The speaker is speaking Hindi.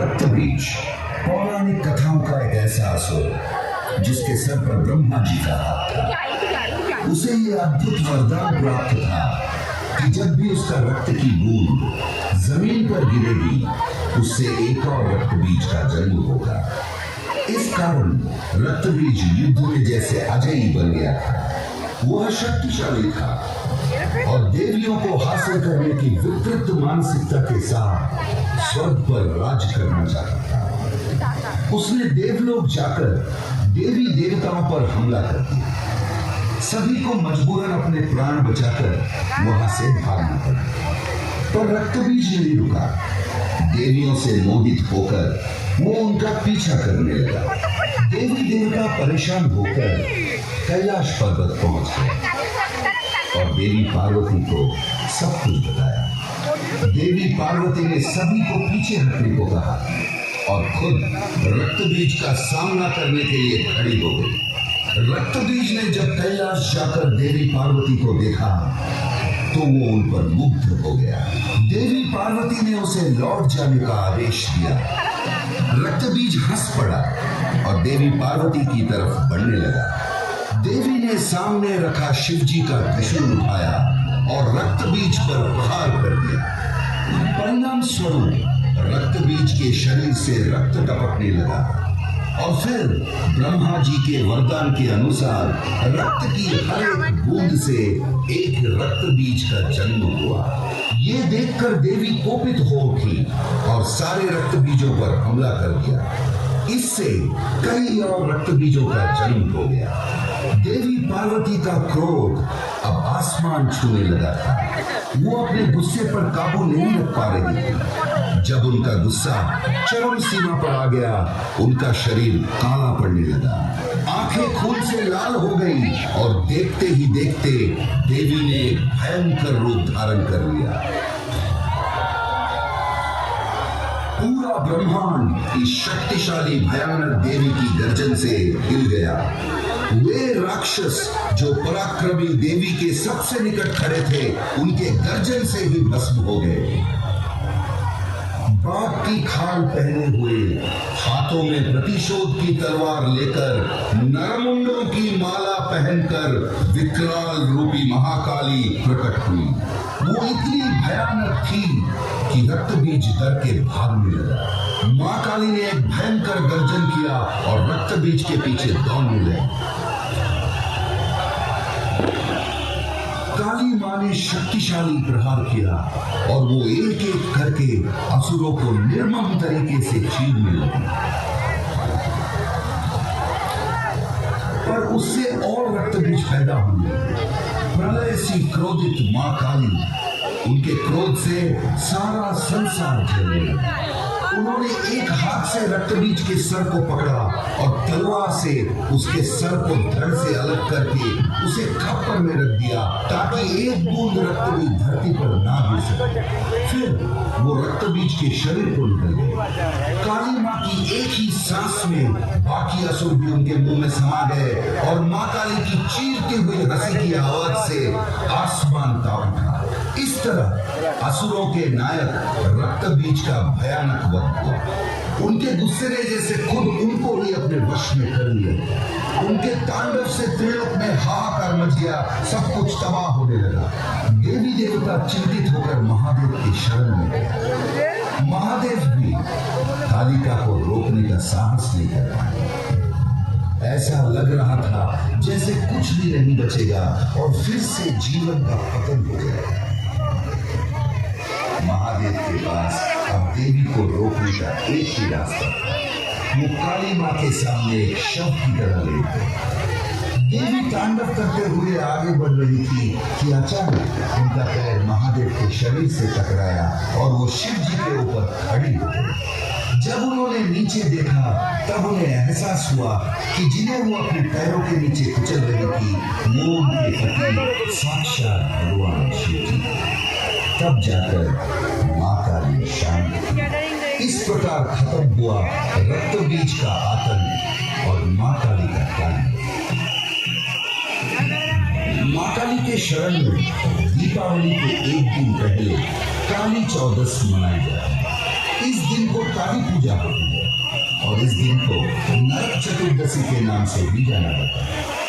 रक्त बीज पौराणिक कथाओं का एक ऐसा असुर जिसके सर पर ब्रह्मा जी का हाथ था। उसे ये अद्भुत वरदान प्राप्त था कि जब भी उसका रक्त की बूंद जमीन पर गिरेगी उससे एक और रक्त बीज का जन्म होगा। इस कारण रक्त बीज युद्ध में जैसे अजयी बन गया था। वह शक्तिशाली था और देवियों को हासिल करने की विकृत मानसिकता के साथ स्वर्ग पर राज करना चाहता था। उसने देवलोक जाकर देवी देवताओं पर हमला कर दिया। सभी को मजबूरन अपने प्राण बचाकर वहां से भागना पड़ा, पर रक्तबीज नहीं रुका। देवियों से मोहित होकर वो उनका पीछा करने लगा। देवी देवता परेशान होकर कैलाश पर्वत पहुंच गए और देवी पार्वती को सब कुछ बताया। देवी पार्वती ने सभी को पीछे हटने को कहा और खुद रक्तबीज का सामना करने के लिए खड़ी हो गई। रक्तबीज ने जब कैलाश जाकर देवी पार्वती को देखा तो वो उन पर मुग्ध हो गया। देवी पार्वती ने उसे लौट जाने का आदेश दिया। रक्तबीज हंस पड़ा और देवी पार्वती की तरफ बढ़ने लगा। देवी ने सामने रखा शिवजी का त्रिशूल उठाया और रक्तबीज पर प्रहार कर दिया। परिणाम स्वरूप रक्तबीज के शरीर से रक्त टपकने लगा और फिर ब्रह्मा जी के वरदान के अनुसार रक्त की हर एक बूंद से एक रक्त बीज का जन्म हुआ। ये देखकर देवी कोपित हो उठी और सारे रक्त बीजों पर हमला कर दिया। इससे कई और रक्त बीजों का जन्म हो गया। देवी पार्वती का क्रोध अब आसमान छूने लगा था। वो अपने गुस्से पर काबू नहीं रख पा रही थी। जब उनका गुस्सा चरम सीमा पर आ गया, उनका शरीर काला पड़ने लगा, आंखें खून से लाल हो गई और देखते ही देखते देवी ने भयंकर रूप धारण कर लिया। पूरा ब्रह्मांड इस शक्तिशाली भयानक देवी की गर्जन से हिल गया। वे राक्षस जो पराक्रमी देवी के सबसे निकट खड़े थे, उनके गर्जन से भी भस्म हो गए। बाघ की खाल पहने हुए, हाथों में प्रतिशोध की तलवार लेकर, नरमुंडों की माला पहनकर विकराल रूपी महाकाली प्रकट हुई। वो इतनी भयानक थी कि रक्तबीज डर के भागने लगा। मां काली ने एक भयंकर गर्जन किया और रक्तबीज के पीछे दौड़ने लगी। काली मां ने शक्तिशाली प्रहार किया और वो एक एक करके असुरों को निर्मम तरीके से चीरने लगी। पर उससे और रक्तबीज पैदा हुए। प्रलय सी क्रोधित मां काली, उनके क्रोध से सारा संसार जलने लगा। उन्होंने एक हाथ से रक्तबीज के सर को पकड़ा और तलवार से उसके सर को धड़ से अलग करके उसे खप्पर में रख दिया ताकि एक बूंद रक्तबीज धरती पर ना गिर सके। फिर वो रक्तबीज के शरीर को निकल गए। काली मां की एक ही सांस में बाकी असुर भी उनके मुंह में समा गए और मां काली की चीरते हुए हंसी की आवाज से आसमान कांप उठा। इस तरह असुरों के नायक रक्तबीज का भयानक वध हुआ। उनके गुस्से ने जैसे खुद उनको ही अपने वश में कर लिया। उनके तांडव से त्रिलोक में हाहाकार मच गया, सब कुछ तबाह होने लगा। देवी देवता चिंतित होकर महादेव की शरण में गए। महादेव भी कालिका को रोकने का साहस नहीं कर पाए। ऐसा लग रहा था जैसे कुछ भी नहीं बचेगा और फिर से जीवन का पतन हो जाएगा। महादेव के पास अब देवी को रोकने का एक ही रास्ता था। वो काली मां के सामने एक शव की तरह लेट गए। देवी तांडव करते हुए आगे बढ़ रही थी कि अचानक उनका पैर महादेव के शरीर से टकराया और वो शिव जी के ऊपर खड़ी हो गई। जब उन्होंने नीचे देखा तब उन्हें एहसास हुआ कि जिन्हें वो अपने पैरों के नीचे कुचल रही थी वो उनके पति साक्षात भगवान शिव जी। तब जाकर मां काली शांत हुई। इस प्रकार खत्म हुआ रक्तबीज का आतंक और मां काली का काल। मां काली के शरण में दीपावली के एक दिन पहले काली चौदस मनाई जाती है। इस दिन को भारी पूजा होती है और इस दिन को नरक चतुर्दशी के नाम से भी जाना जाता है।